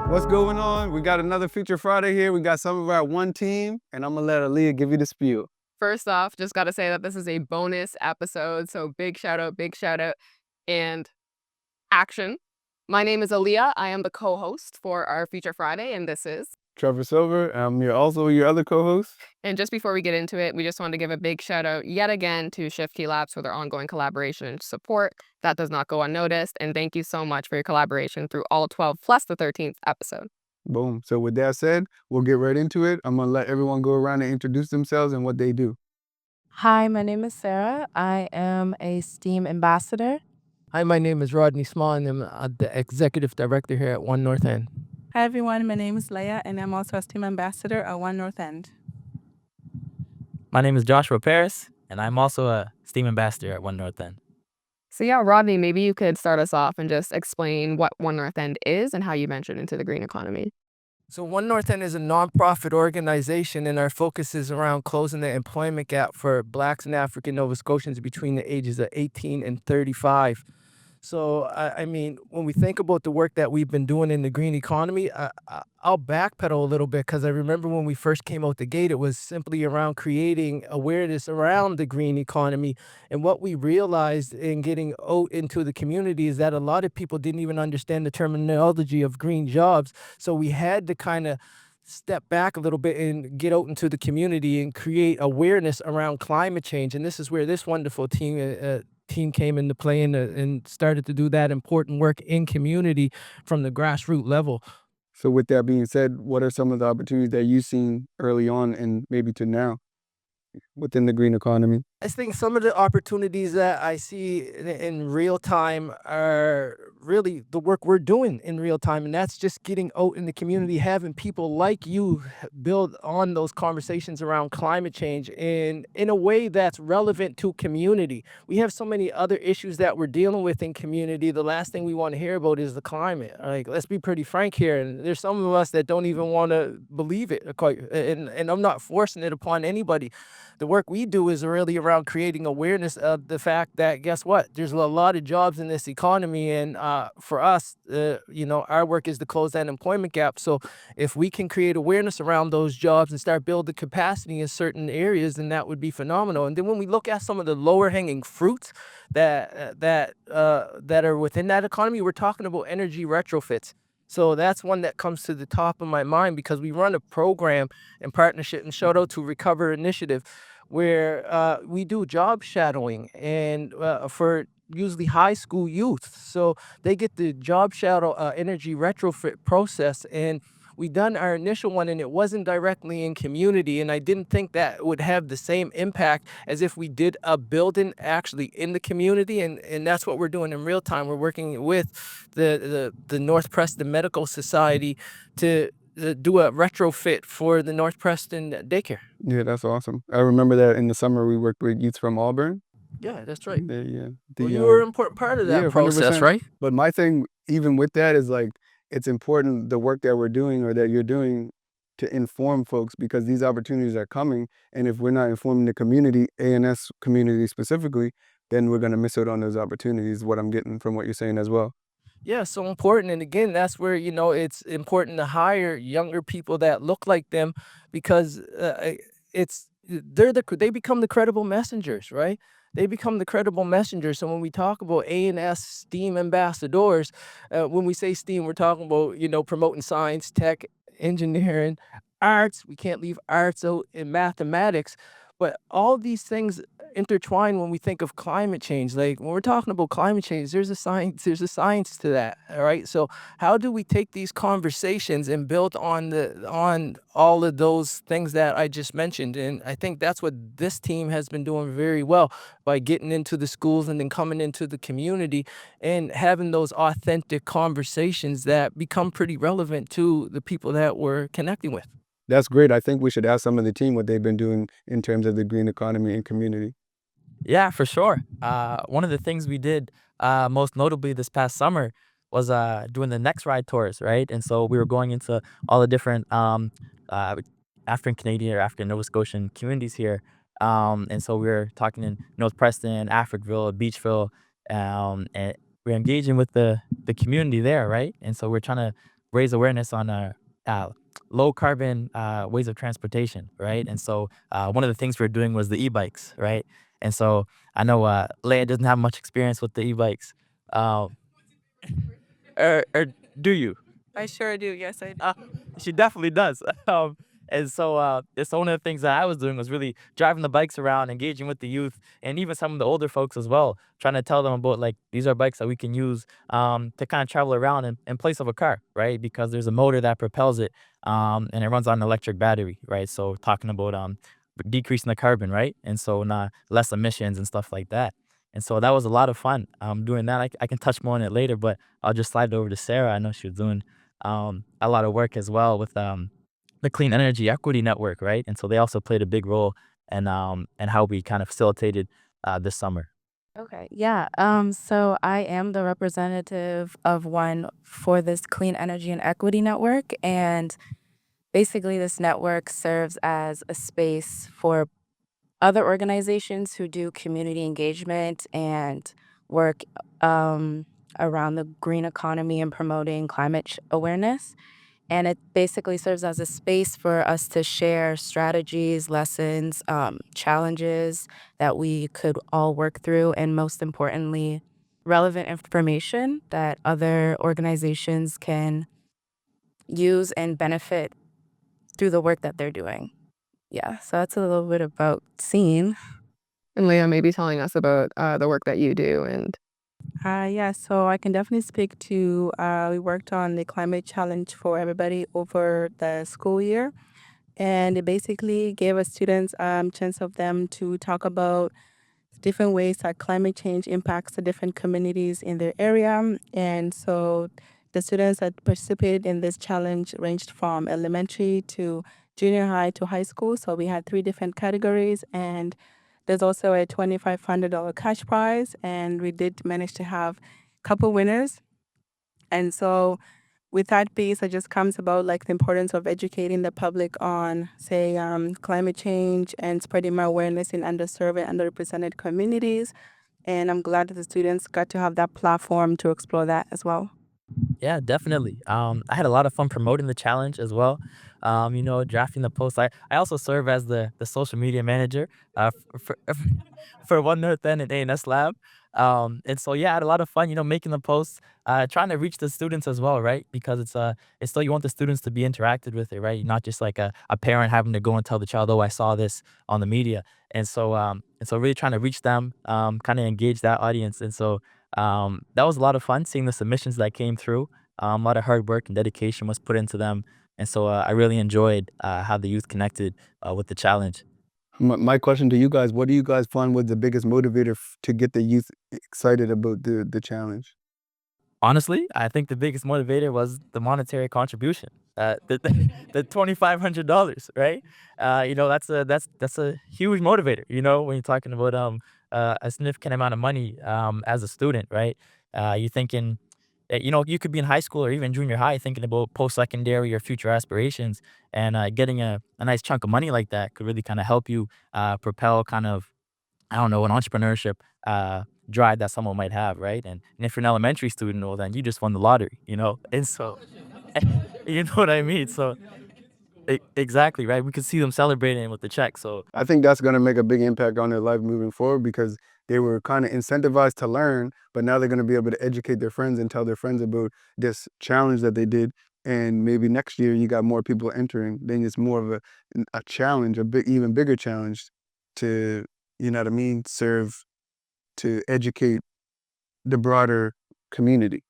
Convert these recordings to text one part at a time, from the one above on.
What's going on? We got another Feature Friday here. We got some of our one team, and I'm gonna let Aaliyah give you the spiel. First off, just got to say that this is a bonus episode, so big shout out, and action. My name is Aaliyah. I am the co-host for our Feature Friday, and this is. Trevor Silver, I'm also your other co-host. And just before we get into it, we just wanted to give a big shout out yet again to Shift Key Labs for their ongoing collaboration and support. That does not go unnoticed, and thank you so much for your collaboration through all 12 plus the 13th episode. Boom. So with that said, we'll get right into it. I'm gonna let everyone go around and introduce themselves and what they do. Hi, my name is Sarah. I am a STEAM ambassador. Hi, my name is Rodney Small, and I'm the executive director here at One North End. Hi everyone, my name is Leah, and I'm also a STEAM ambassador at One North End. My name is Joshua Paris, and I'm also a STEAM ambassador at One North End. So yeah, Rodney, maybe you could start us off and just explain what One North End is and how you ventured into the green economy. So One North End is a nonprofit organization, and our focus is around closing the employment gap for Blacks and African Nova Scotians between the ages of 18 and 35. So, I mean, when we think about the work that we've been doing in the green economy, I'll backpedal a little bit because I remember when we first came out the gate, it was simply around creating awareness around the green economy. And what we realized in getting out into the community is that a lot of people didn't even understand the terminology of green jobs. So we had to kind of step back a little bit and get out into the community and create awareness around climate change. And this is where this wonderful team came into play and started to do that important work in community from the grassroots level. So with that being said, what are some of the opportunities that you've seen early on and maybe to now within the green economy? I think some of the opportunities that I see in real time are really the work we're doing in real time. And that's just getting out in the community, having people like you build on those conversations around climate change in a way that's relevant to community. We have so many other issues that we're dealing with in community. The last thing we want to hear about is the climate. Like, let's be pretty frank here. And there's some of us that don't even want to believe it. And I'm not forcing it upon anybody. The work we do is really around creating awareness of the fact that, guess what, there's a lot of jobs in this economy, and for us, our work is to close that employment gap. So if we can create awareness around those jobs and start building capacity in certain areas, then that would be phenomenal. And then when we look at some of the lower hanging fruits that are within that economy, we're talking about energy retrofits. So that's one that comes to the top of my mind because we run a program in partnership, and shout out to Recover Initiative, where we do job shadowing and for usually high school youth. So they get the job shadow energy retrofit process, and we done our initial one, and it wasn't directly in community, and I didn't think that would have the same impact as if we did a building actually in the community, and that's what we're doing in real time. We're working with the North Preston Medical Society to do a retrofit for the North Preston daycare. Yeah, that's awesome. I remember that in the summer we worked with youth from Auburn. Yeah, that's right. Yeah. Well, you were an important part of that process, 100%. right? But my thing, even with that, is like, it's important the work that we're doing or that you're doing to inform folks, because these opportunities are coming. And if we're not informing the community, ANS community specifically, then we're going to miss out on those opportunities, what I'm getting from what you're saying as well. Yeah, so important. And again, that's where, it's important to hire younger people that look like them, because they become the credible messengers, right? They become the credible messengers. So when we talk about ANS STEAM ambassadors, when we say STEAM, we're talking about, promoting science, tech, engineering, arts. We can't leave arts out in mathematics. But all these things intertwine when we think of climate change. Like when we're talking about climate change, there's a science to that. All right. So how do we take these conversations and build on all of those things that I just mentioned? And I think that's what this team has been doing very well by getting into the schools and then coming into the community and having those authentic conversations that become pretty relevant to the people that we're connecting with. That's great. I think we should ask some of the team what they've been doing in terms of the green economy and community. Yeah, for sure. One of the things we did most notably this past summer was doing the Next Ride tours, right? And so we were going into all the different African Canadian or African Nova Scotian communities here. And so we were talking in North Preston, Africville, Beachville, and we're engaging with the community there, right? And so we're trying to raise awareness on uh, low carbon ways of transportation, right? And so one of the things we are doing was the e-bikes, right? And so I know Leah doesn't have much experience with the e-bikes. Um, or do you? I sure do. Yes, I do. She definitely does. And so one of the things that I was doing was really driving the bikes around, engaging with the youth, and even some of the older folks as well, trying to tell them about like these are bikes that we can use to kind of travel around in place of a car, right? Because there's a motor that propels it, and it runs on an electric battery, right? So talking about decreasing the carbon, right? And so not less emissions and stuff like that. And so that was a lot of fun doing that. I can touch more on it later, but I'll just slide it over to Sarah. I know she was doing a lot of work as well with the Clean Energy Equity Network, right? And so they also played a big role in how we kind of facilitated this summer. Okay, yeah. So I am the representative of one for this Clean Energy and Equity Network, and basically this network serves as a space for other organizations who do community engagement and work um, around the green economy and promoting awareness. And it basically serves as a space for us to share strategies, lessons, challenges that we could all work through, and most importantly, relevant information that other organizations can use and benefit through the work that they're doing. Yeah, so that's a little bit about SEEN. And Leah, maybe telling us about the work that you do and Yeah, so I can definitely speak to, we worked on the climate challenge for everybody over the school year. And it basically gave us students chance of them to talk about different ways that climate change impacts the different communities in their area. And so the students that participated in this challenge ranged from elementary to junior high to high school. So we had three different categories, and there's also a $2,500 cash prize. And we did manage to have a couple winners. And so with that piece, it just comes about like the importance of educating the public on, say, climate change and spreading more awareness in underserved and underrepresented communities. And I'm glad that the students got to have that platform to explore that as well. Yeah, definitely. I had a lot of fun promoting the challenge as well. Drafting the posts. I also serve as the social media manager for One North End and A&S Lab. And so yeah, I had a lot of fun, making the posts, trying to reach the students as well, right? Because it's still you want the students to be interacted with it, right? Not just like a parent having to go and tell the child, oh, I saw this on the media. And so really trying to reach them, kind of engage that audience. And so that was a lot of fun seeing the submissions that came through. A lot of hard work and dedication was put into them. And so I really enjoyed how the youth connected with the challenge. My question to you guys: what do you guys find was the biggest motivator to get the youth excited about the challenge? Honestly, I think the biggest motivator was the monetary contribution. The $2,500, right? That's a huge motivator. When you're talking about a significant amount of money as a student, right? You're thinking, you could be in high school or even junior high thinking about post secondary or future aspirations, and getting a nice chunk of money like that could really kind of help you propel kind of, I don't know, an entrepreneurship drive that someone might have, right? And if you're an elementary student, well, then you just won the lottery. And so, you know what I mean? So, exactly, right? We could see them celebrating with the check. So, I think that's gonna make a big impact on their life moving forward because they were kind of incentivized to learn, but now they're gonna be able to educate their friends and tell their friends about this challenge that they did. And maybe next year you got more people entering, then it's more of a challenge, even bigger challenge to, you know what I mean, serve to educate the broader community.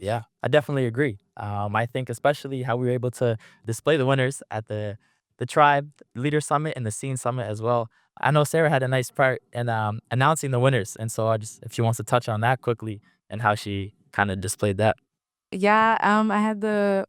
yeah, I definitely agree. I think especially how we were able to display the winners at the Tribe Leader Summit and the Scene Summit as well. I know Sarah had a nice part in announcing the winners, and so if she wants to touch on that quickly and how she kind of displayed that. Yeah, I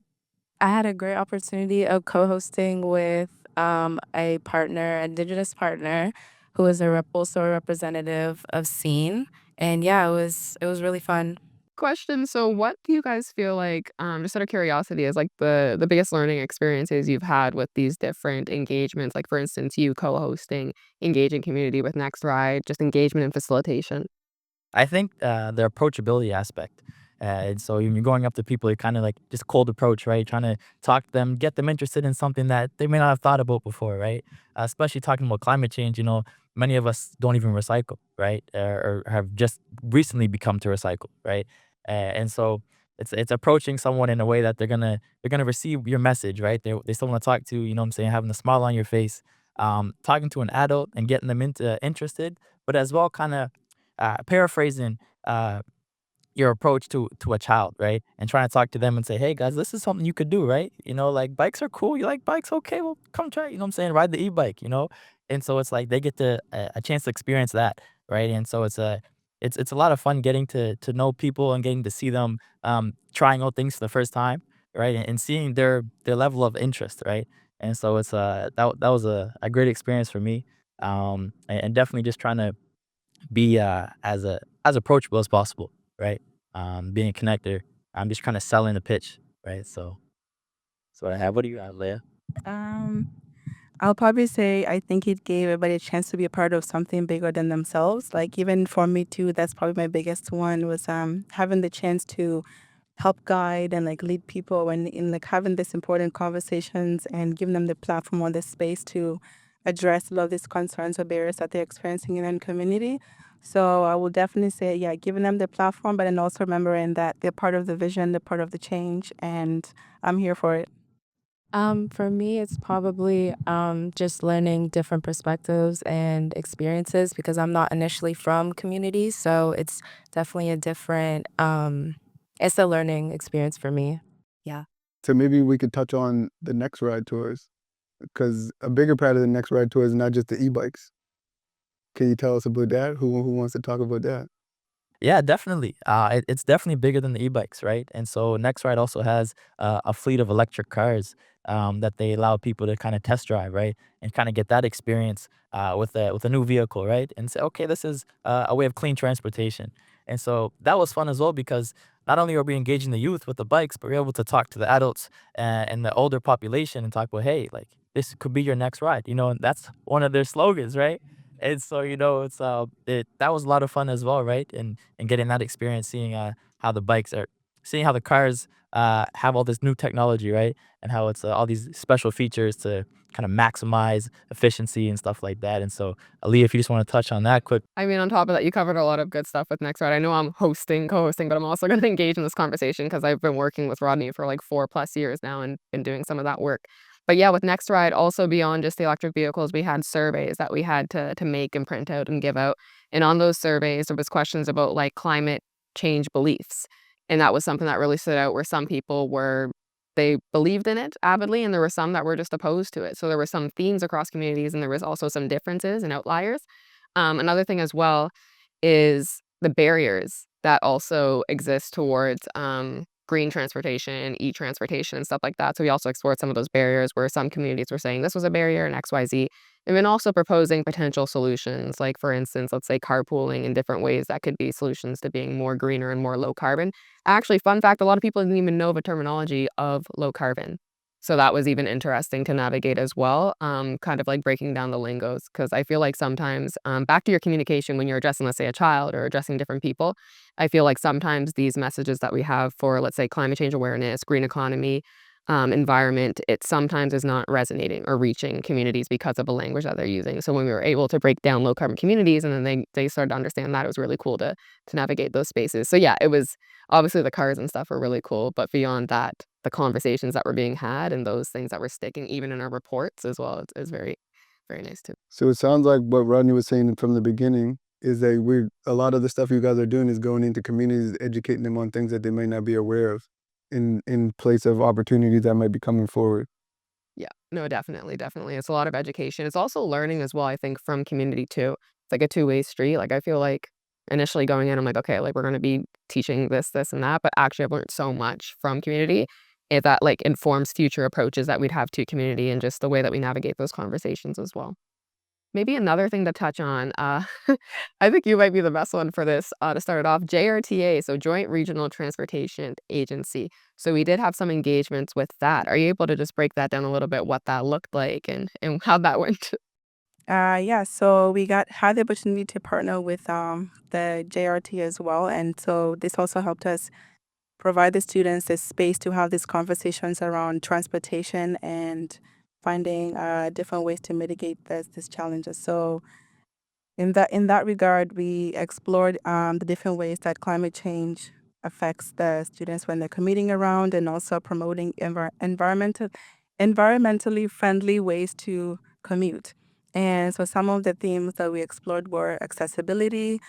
had a great opportunity of co-hosting with a partner, Indigenous partner, who is also a representative of SEEN. And yeah, it was really fun. question. So what do you guys feel like, just out of curiosity, is like the biggest learning experiences you've had with these different engagements? Like for instance, you co-hosting engaging community with Next Ride, just engagement and facilitation. I think the approachability aspect, And so when you're going up to people, you're kind of like just cold approach, right? Trying to talk to them, get them interested in something that they may not have thought about before, right? Especially talking about climate change, many of us don't even recycle, right? Or have just recently become to recycle, right? And so it's approaching someone in a way that they're gonna receive your message, right? They still want to talk to, what I'm saying, having a smile on your face, talking to an adult and getting them interested, but as well, kind of paraphrasing uh, your approach to a child, right? And trying to talk to them and say, "Hey guys, this is something you could do, right? Like bikes are cool. You like bikes? Okay, well, come try it." You know what I'm saying? Ride the e-bike. And so it's like they get a chance to experience that, right? And so it's a lot of fun getting to know people and getting to see them trying out things for the first time, right? And seeing their level of interest, right? And so that was a great experience for me. And definitely just trying to be as approachable as possible, right? Being a connector. I'm just kind of selling the pitch, right? So that's what I have. What do you have, Leah? Um, I'll probably say I think it gave everybody a chance to be a part of something bigger than themselves. Like even for me too, that's probably my biggest one was having the chance to help guide and like lead people when in like having these important conversations and giving them the platform or the space to address a lot of these concerns or barriers that they're experiencing in their community. So I will definitely say, yeah, giving them the platform, but then also remembering that they're part of the vision, they're part of the change, and I'm here for it. For me, it's probably just learning different perspectives and experiences because I'm not initially from communities, so it's definitely a different. It's a learning experience for me. Yeah. So maybe we could touch on the next ride tours, because a bigger part of the next ride tour is not just the e-bikes. Can you tell us about that? Who wants to talk about that? Yeah, definitely. It's definitely bigger than the e-bikes, right? And so Nextride also has a fleet of electric cars that they allow people to kind of test drive, right, and kind of get that experience with a new vehicle, right, and say, okay, this is a way of clean transportation. And so that was fun as well because not only are we engaging the youth with the bikes, but we're able to talk to the adults and the older population and talk about, hey, like this could be your next ride, and that's one of their slogans, right? And so, that was a lot of fun as well, right? And getting that experience, seeing how the bikes are, seeing how the cars have all this new technology, right? And how it's all these special features to kind of maximize efficiency and stuff like that. And so, Aaliyah, if you just want to touch on that quick. I mean, on top of that, you covered a lot of good stuff with Next Ride. I know I'm co-hosting, but I'm also going to engage in this conversation because I've been working with Rodney for like 4+ years now and been doing some of that work. But yeah, with Next Ride, also beyond just the electric vehicles, we had surveys that we had to make and print out and give out. And on those surveys, there was questions about like climate change beliefs. And that was something that really stood out where some people they believed in it avidly, and there were some that were just opposed to it. So there were some themes across communities, and there was also some differences and outliers. Another thing as well is the barriers that also exist towards green transportation, e-transportation, and stuff like that. So we also explored some of those barriers where some communities were saying this was a barrier and XYZ, and then also proposing potential solutions, like for instance, let's say carpooling in different ways that could be solutions to being more greener and more low carbon. Actually, fun fact, a lot of people didn't even know the terminology of low carbon. So that was even interesting to navigate as well, kind of like breaking down the lingos. Because I feel like sometimes, back to your communication when you're addressing, let's say, a child or addressing different people, I feel like sometimes these messages that we have for, let's say, climate change awareness, green economy, environment, it sometimes is not resonating or reaching communities because of the language that they're using. So when we were able to break down low carbon communities and then they started to understand that, it was really cool to navigate those spaces. So yeah, it was obviously the cars and stuff were really cool, but beyond that, the conversations that were being had and those things that were sticking even in our reports as well is very, very nice too. So it sounds like what Rodney was saying from the beginning is that a lot of the stuff you guys are doing is going into communities, educating them on things that they may not be aware of in place of opportunities that might be coming forward. Yeah, no, definitely, definitely. It's a lot of education. It's also learning as well, I think, from community too. It's like a two-way street. Like I feel like initially going in, I'm like, okay, like we're going to be teaching this, and that. But actually, I've learned so much from community that like informs future approaches that we'd have to community and just the way that we navigate those conversations as well. Maybe another thing to touch on, I think you might be the best one for this, to start it off, JRTA, so Joint Regional Transportation Agency. So we did have some engagements with that. Are you able to just break that down a little bit, what that looked like and how that went? Yeah, so we had the opportunity to partner with the JRT as well, and so this also helped us provide the students this space to have these conversations around transportation and finding different ways to mitigate these challenges. So in that regard, we explored the different ways that climate change affects the students when they're commuting around, and also promoting environmentally friendly ways to commute. And so some of the themes that we explored were accessibility,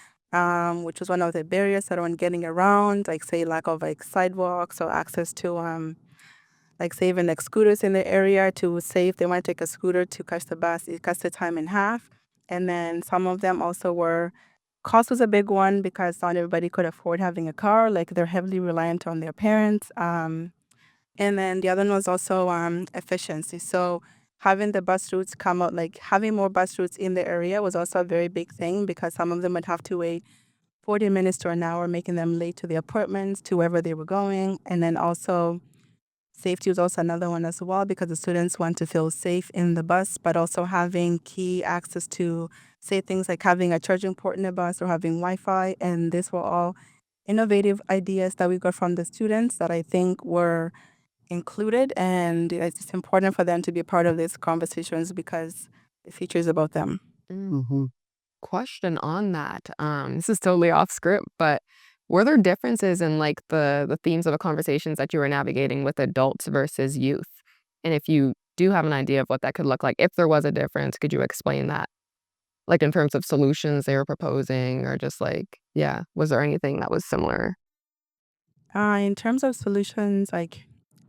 which was one of the barriers that when getting around, like say lack of like sidewalks or access to like say even like scooters in the area to say if they want to take a scooter to catch the bus, it cuts the time in half. And then some of them also were cost was a big one because not everybody could afford having a car. Like they're heavily reliant on their parents. And then the other one was also efficiency. So having the bus routes come out, like having more bus routes in the area was also a very big thing because some of them would have to wait 40 minutes to an hour, making them late to the appointments, to wherever they were going. And then also safety was also another one as well because the students want to feel safe in the bus, but also having key access to, say, things like having a charging port in the bus or having Wi-Fi. And these were all innovative ideas that we got from the students that I think were included. And it's just important for them to be a part of these conversations because the future is about them. Mm-hmm. Question on that. This is totally off script, but were there differences in like the themes of the conversations that you were navigating with adults versus youth? And if you do have an idea of what that could look like, if there was a difference, could you explain that? Like in terms of solutions they were proposing, or just like, yeah, was there anything that was similar? In terms of solutions, like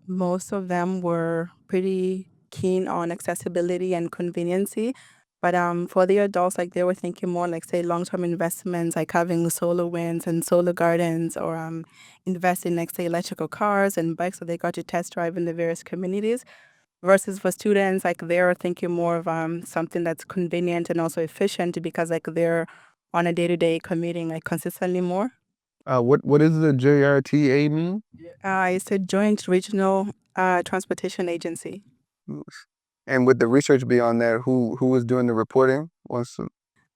most of them were pretty keen on accessibility and conveniency. But for the adults, like they were thinking more like say long-term investments, like having solar winds and solar gardens, or invest in like say electrical cars and bikes that they got to test drive in the various communities. Versus for students, like they're thinking more of something that's convenient and also efficient because like they're on a day-to-day commuting like consistently more. What is the JRTA mean? It's a joint regional transportation agency. And with the research beyond that, who was doing the reporting?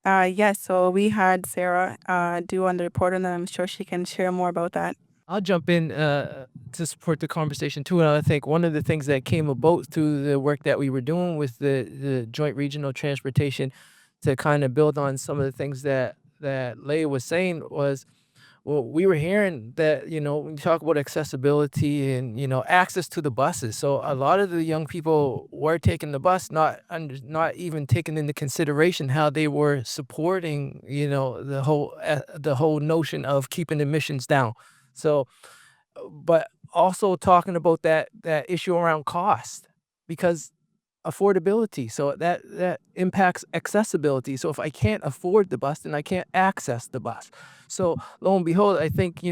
Yes, so we had Sarah do on the report, and I'm sure she can share more about that. I'll jump in to support the conversation too. And I think one of the things that came about through the work that we were doing with the joint regional transportation, to kind of build on some of the things that Leah was saying, was, well, we were hearing that, when you talk about accessibility and, access to the buses. So a lot of the young people were taking the bus, not even taking into consideration how they were supporting, the whole notion of keeping emissions down. So, but also talking about that issue around cost, because affordability, so that impacts accessibility. So if I can't afford the bus, then I can't access the bus. So lo and behold, I think,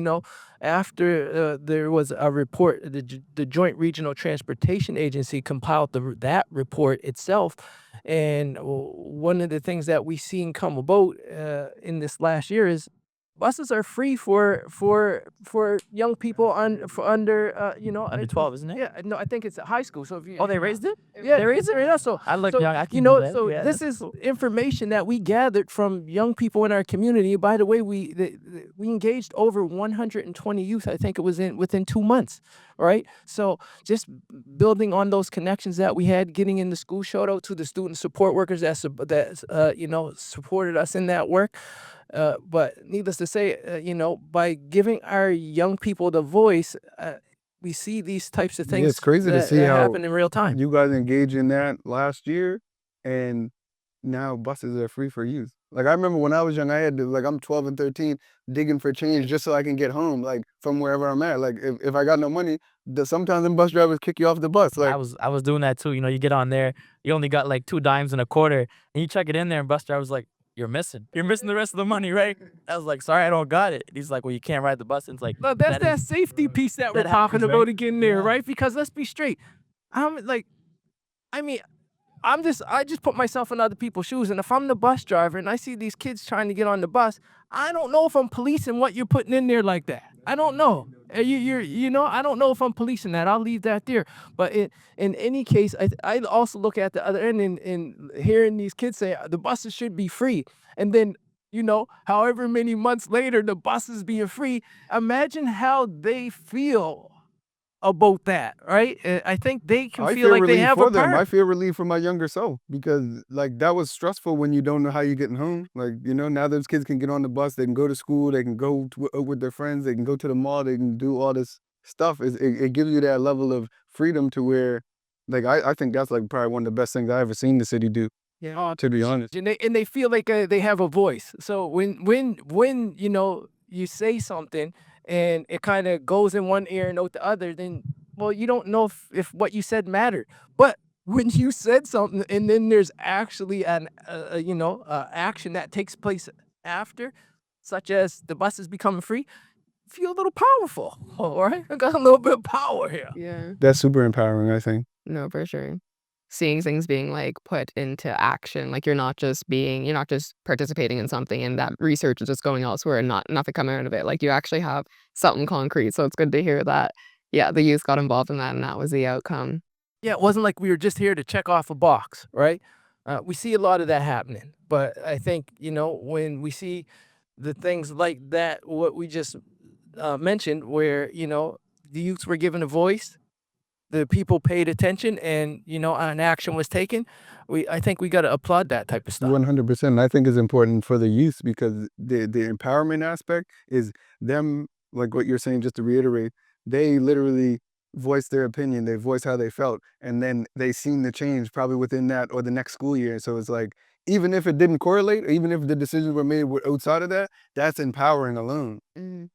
after there was a report, the Joint Regional Transportation Agency compiled that report itself, and one of the things that we seen come about in this last year is buses are free for young people under Under 12, isn't it? yeah, no, I think it's at high school. So if you Oh, they raised it? yeah, They raised it? yeah, so I look so young. I can do that. so Yeah, this that's is cool. information that we gathered from young people in our community. By the way, we engaged over 120 youth. I think it was within 2 months, right? So just building on those connections that we had, getting in the school. Shout out to the student support workers that supported us in that work. But needless to say, by giving our young people the voice, we see these types of Yeah, things it's crazy to that see how happen in real time. you guys engaged in that last year, and now buses are free for youth. Like I remember when I was young, I had to, like I'm 12 and 13, digging for change just so I can get home, like from wherever I'm at. Like if I got no money, sometimes them bus drivers kick you off the bus. Like I was doing that too. You get on there, you only got like 2 dimes and a quarter, and you check it in there, and bus driver's like, "You're missing the rest of the money, right?" I was like, "Sorry, I don't got it." And he's like, "Well, you can't ride the bus." And it's like, But that's that is safety piece that we're that talking happens, about right? again there, Yeah. right? Because let's be straight. I'm like, I mean, I just put myself in other people's shoes, and if I'm the bus driver and I see these kids trying to get on the bus, I don't know if I'm policing what you're putting in there like that. I don't know. I don't know if I'm policing that. I'll leave that there. But in any case, I also look at the other end and hearing these kids say the buses should be free, and then however many months later, the buses being free. Imagine how they feel about that, right? I think they can I feel feel like they relief have a for them. I part. feel relief for my younger self because like that was stressful when you don't know how you're getting home. Like, now those kids can get on the bus, they can go to school, they can go with their friends, they can go to the mall, they can do all this stuff. It gives you that level of freedom to where, like, I think that's like probably one of the best things I ever seen the city do, Yeah, to be honest. and they feel like they have a voice. So when you say something and it kind of goes in one ear and out the other, then well, you don't know if what you said mattered. But when you said something and then there's actually an action that takes place after, such as the buses becoming free, feel a little powerful. All right, I got a little bit of power here. Yeah. That's super empowering, I think. No, for sure. Seeing things being like put into action, like you're not just participating in something and that research is just going elsewhere and nothing coming out of it. Like you actually have something concrete. So it's good to hear that, yeah, the youth got involved in that and that was the outcome. Yeah, it wasn't like we were just here to check off a box, right? We see a lot of that happening, but I think when we see the things like that, what we just mentioned, where the youths were given a voice, the people paid attention, and an action was taken. I think we got to applaud that type of stuff. 100%. I think is important for the youth because the empowerment aspect is them, like what you're saying, just to reiterate, they literally voice their opinion, they voice how they felt, and then they seen the change probably within that or the next school year. So it's like, even if it didn't correlate, or even if the decisions were made outside of that, that's empowering alone. Mhm.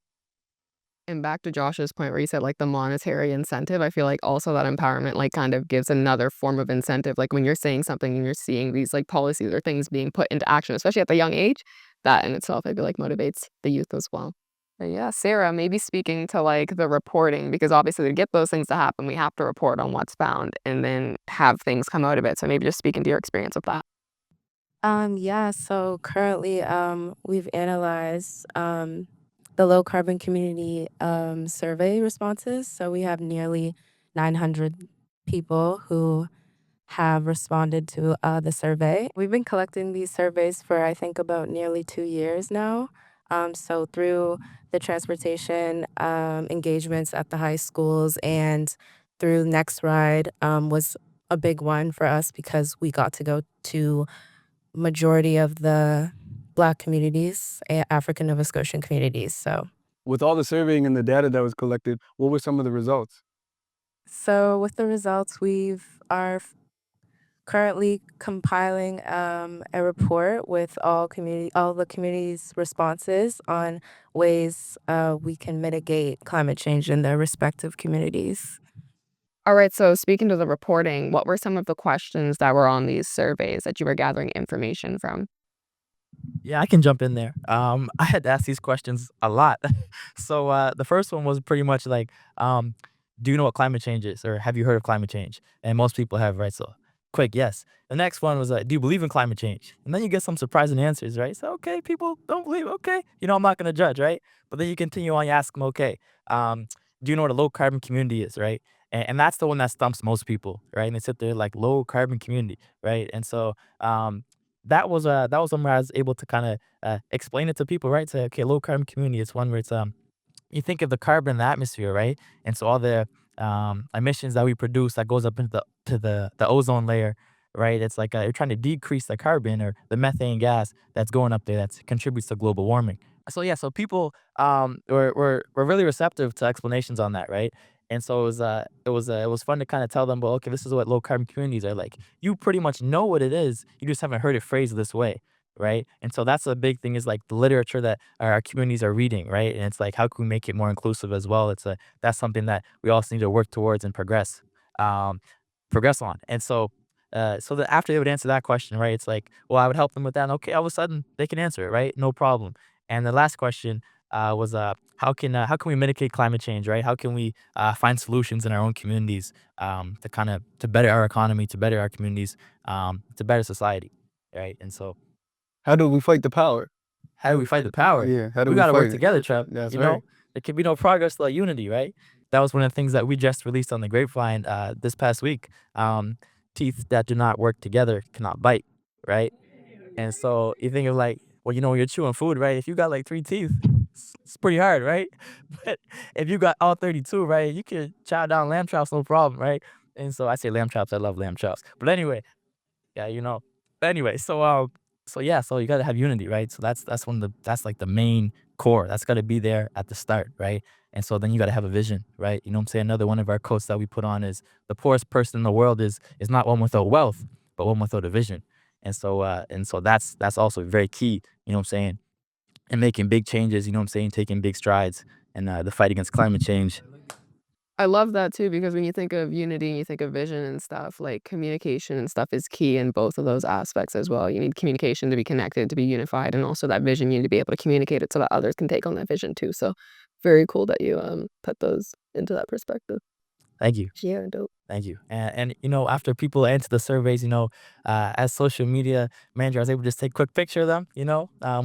And back to Josh's point where he said like the monetary incentive, I feel like also that empowerment like kind of gives another form of incentive. Like when you're saying something and you're seeing these like policies or things being put into action, especially at the young age, that in itself I feel like motivates the youth as well. But yeah, Sarah, maybe speaking to like the reporting, because obviously to get those things to happen, we have to report on what's found and then have things come out of it. So maybe just speaking to your experience with that. Yeah, so currently, we've analyzed the low carbon community survey responses. So we have nearly 900 people who have responded to the survey. We've been collecting these surveys for, I think, about nearly 2 years now. So through the transportation engagements at the high schools and through Next Ride was a big one for us because we got to go to majority of the Black communities and African Nova Scotian communities. With all the surveying and the data that was collected, what were some of the results? So with the results, currently compiling a report with all the communities' responses on ways we can mitigate climate change in their respective communities. All right, so speaking to the reporting, what were some of the questions that were on these surveys that you were gathering information from? Yeah, I can jump in there. I had to ask these questions a lot. So the first one was pretty much like, do you know what climate change is, or have you heard of climate change? And most people have, right? So quick, yes. The next one was like, do you believe in climate change? And then you get some surprising answers, right? So okay, people don't believe. Okay, I'm not gonna judge, right? But then you continue on, you ask them, okay, um, do you know what a low carbon community is, right? And that's the one that stumps most people, right? And they sit there like low carbon community, right? And so that was somewhere I was able to kind of explain it to people, right? Say, okay, low carbon community is one where it's you think of the carbon in the atmosphere, right? And so all the emissions that we produce that goes up into the ozone layer, right? It's like you're trying to decrease the carbon or the methane gas that's going up there that contributes to global warming. So yeah, so people were really receptive to explanations on that, right? And so it was fun to kind of tell them, well, okay, this is what low carbon communities are like. You pretty much know what it is, you just haven't heard it phrased this way, right? And so that's a big thing is like the literature that our communities are reading, right? And it's like how can we make it more inclusive as well? That's something that we also need to work towards and um, progress on. And so that after they would answer that question, right? It's like, well, I would help them with that. And okay, all of a sudden they can answer it, right? No problem. And the last question was how can we mitigate climate change, right? How can we find solutions in our own communities to better our economy, to better our communities, to better society, right? And so How do we fight the power? how do we fight the power? Yeah, how do We we got to work fight it? together, Trev. That's right. There can be no progress without unity, right? That was one of the things that we just released on the grapevine this past week. Teeth that do not work together cannot bite, right? And so you think of like well, when you're chewing food, right? If you got like 3 teeth, it's pretty hard, right? But if you got all 32, right, you can chow down lamb chops, no problem, right? And so I say lamb chops. I love lamb chops. But anyway, yeah, Anyway, so yeah, so you gotta have unity, right? So that's like the main core. That's gotta be there at the start, right? And so then you gotta have a vision, right? You know what I'm saying? Another one of our quotes that we put on is the poorest person in the world is not one without wealth, but one without a vision. And so that's also very key, you know what I'm saying? And making big changes, you know what I'm saying, taking big strides in the fight against climate change. I love that too because when you think of unity and you think of vision and stuff, like communication and stuff is key in both of those aspects as well. You need communication to be connected, to be unified, and also that vision, you need to be able to communicate it so that others can take on that vision too. So very cool that you put those into that perspective. Thank you. Yeah, dope. Thank you. And after people answer the surveys, as social media manager, I was able to just take a quick picture of them,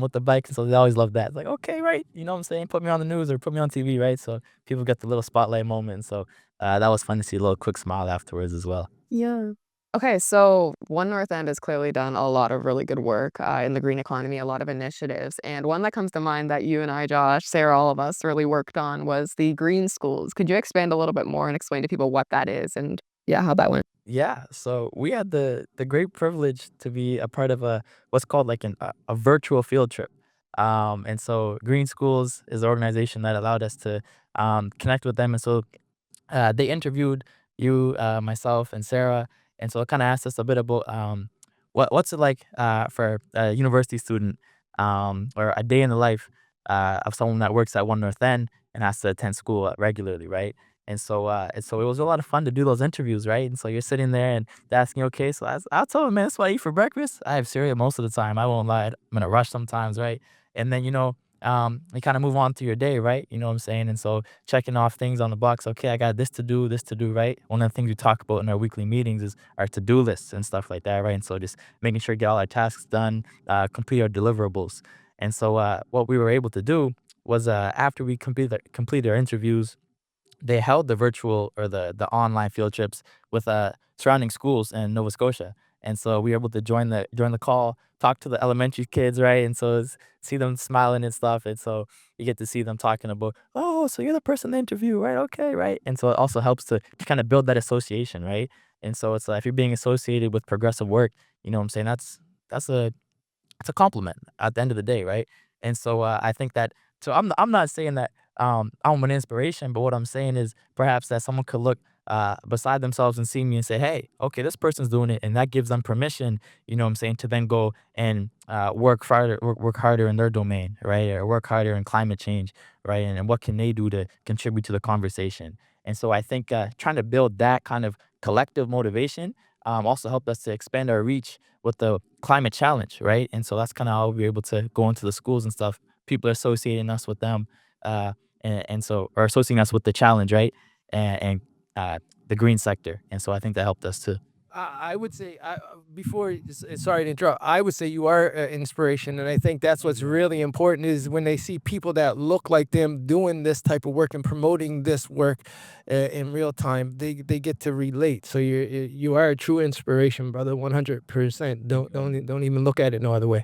with the bike. So they always love that. It's like, okay, right. You know what I'm saying? Put me on the news or put me on TV, right? So people get the little spotlight moment. So that was fun to see a little quick smile afterwards as well. Yeah. Okay, so One North End has clearly done a lot of really good work in the green economy, a lot of initiatives. And one that comes to mind that you and I, Josh, Sarah, all of us really worked on was the green schools. Could you expand a little bit more and explain to people what that is and yeah, how that went? Yeah, so we had the great privilege to be a part of what's called like a virtual field trip. And so Green Schools is an organization that allowed us to connect with them. And so they interviewed you, myself, and Sarah, and so it kind of asked us a bit about what's it like for a university student, or a day in the life of someone that works at One North End and has to attend school regularly, right? And so it was a lot of fun to do those interviews, right? And so you're sitting there and they're asking, okay, so I'll tell them, man, that's what I eat for breakfast. I have cereal most of the time. I won't lie. I'm in a rush sometimes, right? And then you kind of move on to your day, right? You know what I'm saying? And so checking off things on the box. Okay, I got this to do, right? One of the things we talk about in our weekly meetings is our to-do lists and stuff like that, right? And so just making sure we get all our tasks done, complete our deliverables. And so what we were able to do was after we completed our interviews, they held the virtual or the online field trips with surrounding schools in Nova Scotia. And so we were able to join the call, talk to the elementary kids, right? And so see them smiling and stuff. And so you get to see them talking about, oh, so you're the person they interview, right? Okay, right. And so it also helps to kind of build that association, right? And so it's if you're being associated with progressive work, you know what I'm saying? That's a it's a compliment at the end of the day, right? And so I think that so I'm not saying that I'm an inspiration, but what I'm saying is perhaps that someone could look beside themselves and see me and say, hey, okay, this person's doing it, and that gives them permission, you know what I'm saying, to then go and work harder in their domain, right, or work harder in climate change, right, and what can they do to contribute to the conversation. And so I think trying to build that kind of collective motivation also helped us to expand our reach with the climate challenge, right? And so that's kind of how we were able to go into the schools and stuff. People are associating us with them, uh, or associating us with the challenge, right? And the green sector. And so I think that helped us too. I would say, sorry to interrupt, I would say you are an inspiration. And I think that's what's really important is when they see people that look like them doing this type of work and promoting this work in real time, they get to relate. So you are a true inspiration, brother, 100%. Don't even look at it no other way.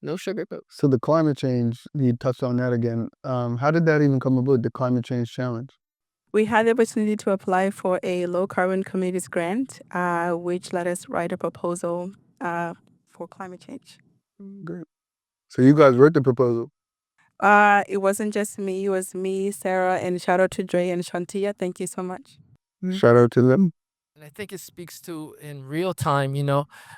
No sugarcoat. So the climate change, you touched on that again. How did that even come about, the climate change challenge? We had the opportunity to apply for a low carbon communities grant, which let us write a proposal for climate change. Great. So you guys wrote the proposal. It wasn't just me, it was me, Sarah, and shout out to Dre and Shantia. Thank you so much. Shout out to them. And I think it speaks to in real time,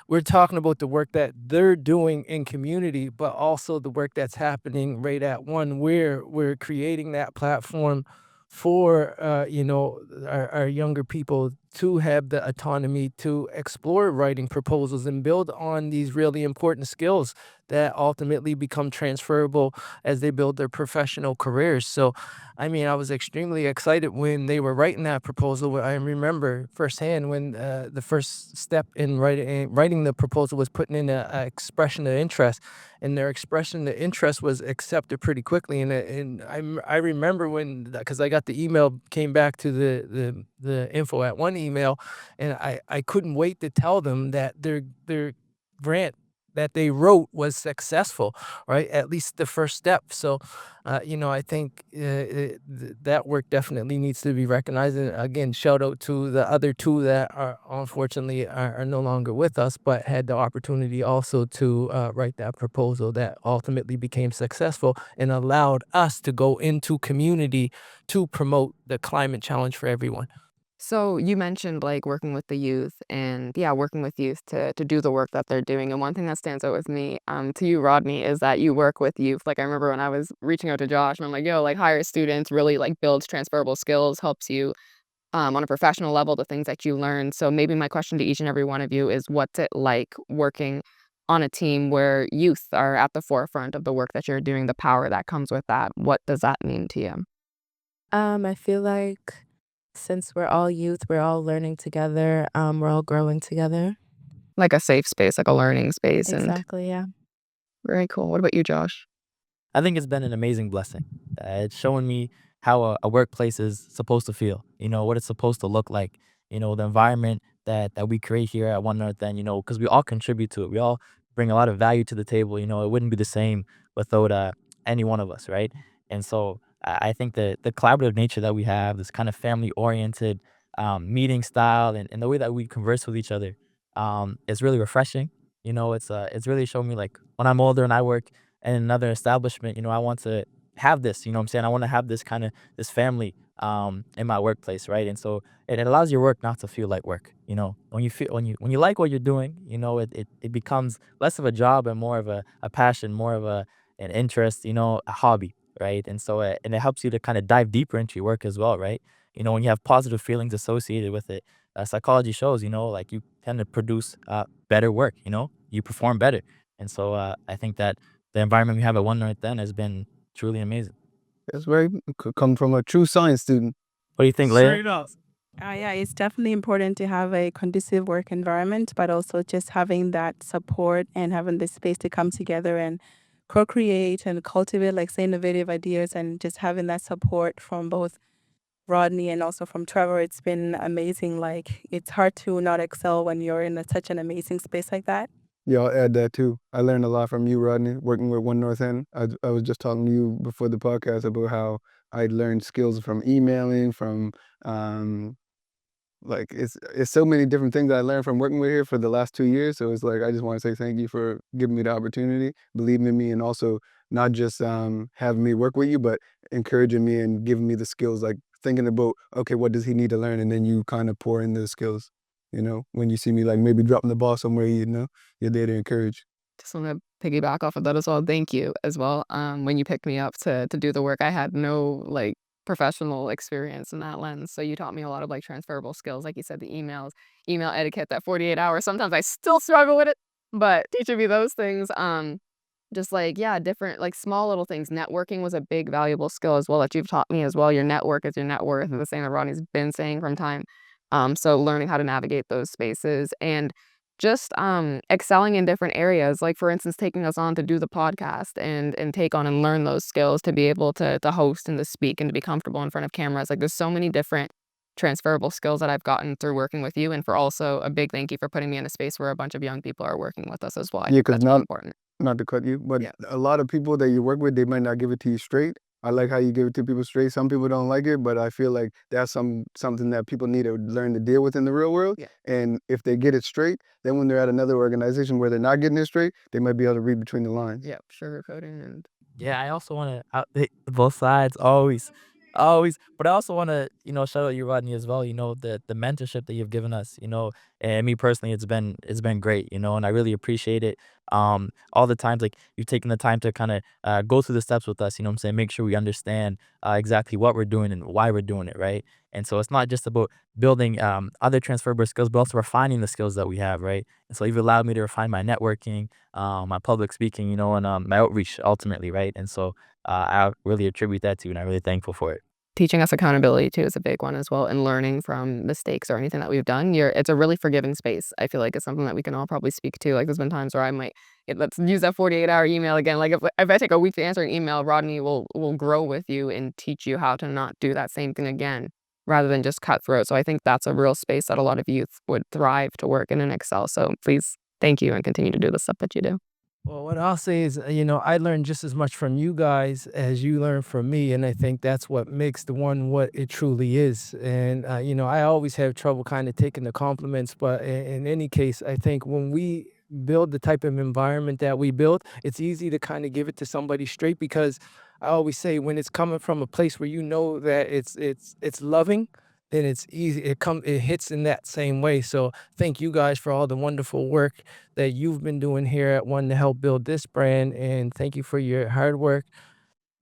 we're talking about the work that they're doing in community, but also the work that's happening right at one where we're creating that platform for, our younger people to have the autonomy to explore writing proposals and build on these really important skills that ultimately become transferable as they build their professional careers. So, I was extremely excited when they were writing that proposal. I remember firsthand when the first step in writing the proposal was putting in a expression of interest, and their expression of interest was accepted pretty quickly. And I remember because I got the email, came back to the info at one email, and I couldn't wait to tell them that their grant that they wrote was successful, right? At least the first step. So, I think that work definitely needs to be recognized. And again, shout out to the other two that are unfortunately are no longer with us, but had the opportunity also to write that proposal that ultimately became successful and allowed us to go into community to promote the climate challenge for everyone. So you mentioned like working with the youth and yeah, working with youth to do the work that they're doing. And one thing that stands out with me, to you, Rodney, is that you work with youth. Like I remember when I was reaching out to Josh and I'm like, yo, like hire students, really like builds transferable skills, helps you on a professional level, the things that you learn. So maybe my question to each and every one of you is what's it like working on a team where youth are at the forefront of the work that you're doing, the power that comes with that? What does that mean to you? I feel like since we're all youth, we're all learning together, we're all growing together. Like a safe space, like a learning space. And Exactly, yeah. very cool. What about you, Josh? I think it's been an amazing blessing. It's showing me how a workplace is supposed to feel, what it's supposed to look like, the environment that we create here at One North End, because we all contribute to it. We all bring a lot of value to the table. It wouldn't be the same without any one of us, right? And so I think the collaborative nature that we have, this kind of family oriented meeting style and the way that we converse with each other is really refreshing. It's really shown me like when I'm older and I work in another establishment, I want to have this, what I'm saying? I want to have this kind of this family in my workplace, right? And so it allows your work not to feel like work. When you feel when you like what you're doing, it becomes less of a job and more of a passion, more of an interest, a hobby, right? And so and it helps you to kind of dive deeper into your work as well, right? When you have positive feelings associated with it, psychology shows, like you tend to produce better work, you perform better. And so I think that the environment we have at One North End has been truly amazing. That's very come from a true science student. What do you think, Leah? Yeah, it's definitely important to have a conducive work environment, but also just having that support and having the space to come together and co-create and cultivate, like say, innovative ideas, and just having that support from both Rodney and also from Trevor. It's been amazing. Like it's hard to not excel when you're in such an amazing space like that. Yeah, I'll add that too. I learned a lot from you, Rodney, working with One North End. I was just talking to you before the podcast about how I learned skills from emailing, from like it's so many different things I learned from working with here for the last 2 years. So it's like I just want to say thank you for giving me the opportunity, believing in me, and also not just having me work with you, but encouraging me and giving me the skills. Like thinking about, okay, what does he need to learn, and then you kind of pour in the skills. When you see me like maybe dropping the ball somewhere, you're there to encourage. Just want to piggyback off of that as well. Thank you as well. When you picked me up to do the work, I had no like professional experience in that lens. So you taught me a lot of like transferable skills, like you said, the email etiquette, that 48 hours. Sometimes I still struggle with it, but teaching me those things, just like yeah, different like small little things. Networking was a big valuable skill as well that you've taught me as well. Your network is your net worth, the same that Rodney's been saying from time. So learning how to navigate those spaces and just excelling in different areas, like for instance taking us on to do the podcast and take on and learn those skills to be able to host and to speak and to be comfortable in front of cameras. Like there's so many different transferable skills that I've gotten through working with you, and for also a big thank you for putting me in a space where a bunch of young people are working with us as well. I Yeah, think because that's really not important. not to cut you, but Yeah. a lot of people that you work with, they might not give it to you straight. I like how you give it to people straight. Some people don't like it, but I feel like that's something that people need to learn to deal with in the real world. Yeah. And if they get it straight, then when they're at another organization where they're not getting it straight, they might be able to read between the lines. Yeah, sugarcoating and Yeah, I also want to out both sides always, always. But I also want to, shout out you, Rodney, as well. The mentorship that you've given us. And me personally, it's been great. And I really appreciate it. All the times like you've taken the time to kind of go through the steps with us. What I'm saying, make sure we understand exactly what we're doing and why we're doing it, right? And so it's not just about building other transferable skills, but also refining the skills that we have, right? And so you've allowed me to refine my networking, my public speaking, and my outreach ultimately, right? And so I really attribute that to you, and I'm really thankful for it. teaching us accountability too is a big one as well, and learning from mistakes or anything that we've done. It's a really forgiving space. I feel like it's something that we can all probably speak to. Like there's been times where I might let's use that 48-hour email again. Like if I take a week to answer an email, Rodney will grow with you and teach you how to not do that same thing again, rather than just cut through it. So I think that's a real space that a lot of youth would thrive to work in and excel. So please Thank you, and continue to do the stuff that you do. Well, what I'll say is, I learned just as much from you guys as you learn from me, and I think that's what makes the one what it truly is. And I always have trouble kind of taking the compliments, but in any case, I think when we build the type of environment that we build, it's easy to kind of give it to somebody straight because I always say when it's coming from a place where you know that it's loving, then it's easy. It hits in that same way. So thank you guys for all the wonderful work that you've been doing here at One to help build this brand. And thank you for your hard work,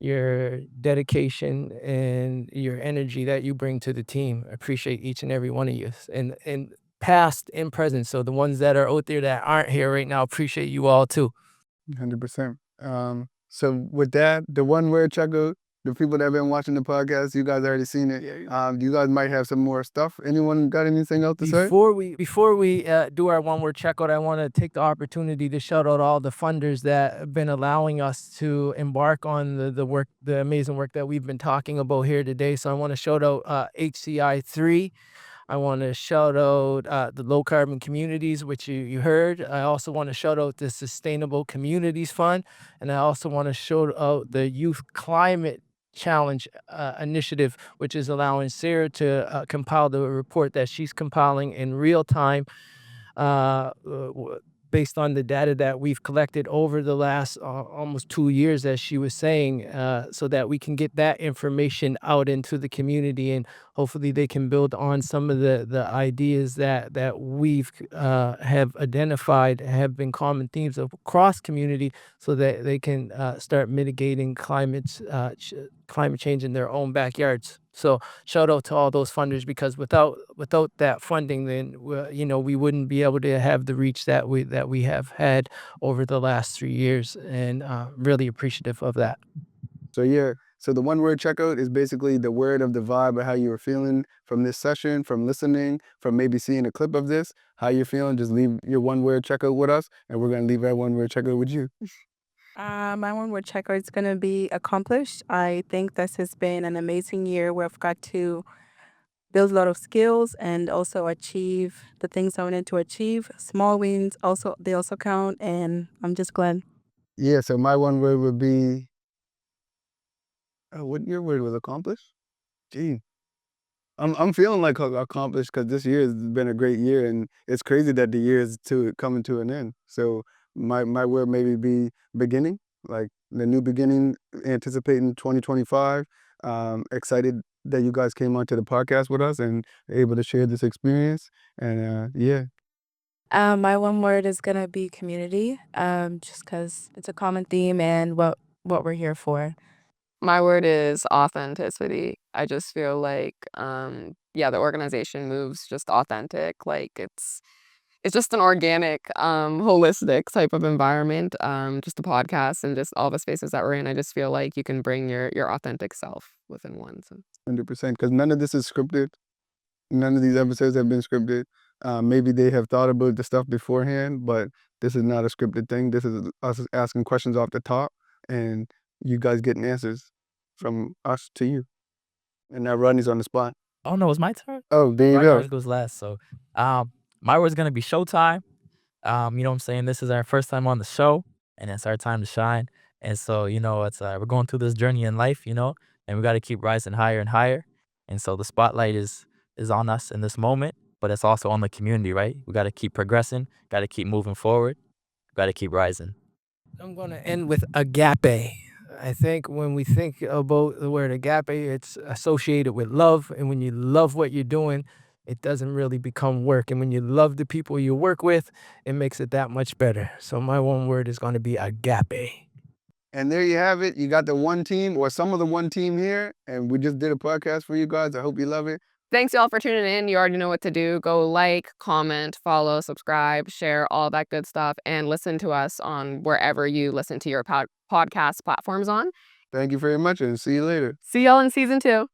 your dedication, and your energy that you bring to the team. I appreciate each and every one of you, and past and present. So the ones that are out there that aren't here right now, appreciate you all too. 100%. So with that, the one word checkout, the people that have been watching the podcast, you guys already seen it. You guys might have some more stuff. Anyone got anything else to say? Before we do our one word checkout, I want to take the opportunity to shout out all the funders that have been allowing us to embark on the amazing work that we've been talking about here today. So I want to shout out HCI3. I want to shout out the low carbon communities, which you heard. I also want to shout out the Sustainable Communities Fund. And I also want to shout out the Youth Climate Challenge initiative, which is allowing Sarah to compile the report that she's compiling in real time based on the data that we've collected over the last almost 2 years, as she was saying, so that we can get that information out into the community, and hopefully they can build on some of the ideas that we've have identified have been common themes across community, so that they can start mitigating climate change in their own backyards. So shout out to all those funders, because without that funding, then we wouldn't be able to have the reach that we have had over the last 3 years, and really appreciative of that. So yeah, so the one word checkout is basically the word of the vibe of how you were feeling from this session, from listening, from maybe seeing a clip of this, how you're feeling. Just leave your one word checkout with us, and we're gonna leave our one word checkout with you. My one word checkout is going to be accomplished. I think this has been an amazing year where I've got to build a lot of skills and also achieve the things I wanted to achieve. Small wins they also count, and I'm just glad. Yeah, so my one word would be, what your word was? Accomplished? Gee, I'm feeling like accomplished because this year has been a great year, and it's crazy that the year is coming to an end. So my word maybe be beginning, like the new beginning, anticipating 2025. Excited that you guys came onto the podcast with us and able to share this experience. And yeah, My one word is going to be community, just because it's a common theme and what we're here for. My word is authenticity. I just feel like, the organization moves just authentic. Like it's just an organic, holistic type of environment. Just the podcast and just all the spaces that we're in. I just feel like you can bring your authentic self within one. So 100%. Because none of this is scripted. None of these episodes have been scripted. Maybe they have thought about the stuff beforehand, but this is not a scripted thing. This is us asking questions off the top, and you guys getting answers from us to you. And now Rodney's on the spot. Oh no, it's my turn. Oh, there you Rodney go. always goes last. So, my word's gonna be showtime. You know what I'm saying? This is our first time on the show, and it's our time to shine. And so, it's we're going through this journey in life, and we got to keep rising higher and higher. And so the spotlight is on us in this moment, but it's also on the community, right? We got to keep progressing, got to keep moving forward, got to keep rising. I'm going to end with agape. I think when we think about the word agape, it's associated with love. And when you love what you're doing, it doesn't really become work. And when you love the people you work with, it makes it that much better. So my one word is going to be agape. And there you have it. You got the one team, or some of the one team here, and we just did a podcast for you guys. I hope you love it. thanks y'all for tuning in. You already know what to do. Go like, comment, follow, subscribe, share, all that good stuff, and listen to us on wherever you listen to your podcast platforms on. Thank you very much, and see you later. See y'all in season 2.